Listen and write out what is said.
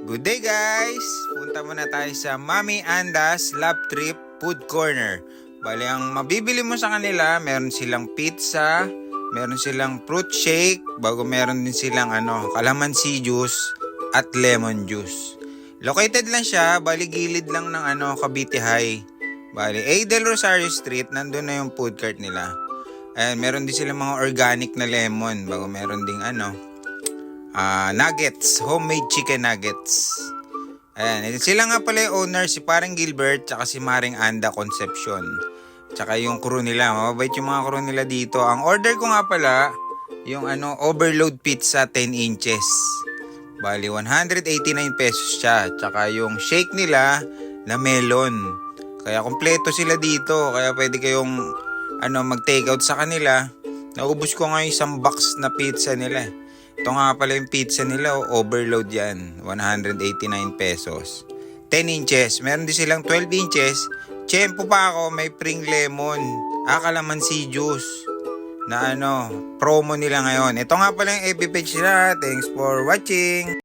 Good day guys! Punta muna tayo sa Mami Anda's Love Trip Food Corner. Bali, ang mabibili mo sa kanila, meron silang pizza, meron silang fruit shake, bago meron din silang calamansi juice at lemon juice. Located lang siya, bali gilid lang ng Cavite High. Bali, A. Del Rosario Street, nandun na yung food cart nila. Ayan, meron din silang mga organic na lemon, bago meron ding nuggets, homemade chicken nuggets. Ayan, sila nga pala yung owner, si parang Gilbert, tsaka si Maring Anda Concepcion. Tsaka yung crew nila, mababait yung mga crew nila dito. Ang order ko nga pala, yung overload pizza 10 inches. Bali, 189 pesos siya. Tsaka yung shake nila na melon. Kaya kompleto sila dito. Kaya pwede kayong mag-take out sa kanila. Naubos ko nga yung isang box na pizza nila. Ito nga pala yung pizza nila, overload yan. 189 pesos. 10 inches. Meron din silang 12 inches. Tiyempo pa ako, may spring lemon. Calamansi juice. Na promo nila ngayon. Ito nga pala yung FB page nila. Thanks for watching.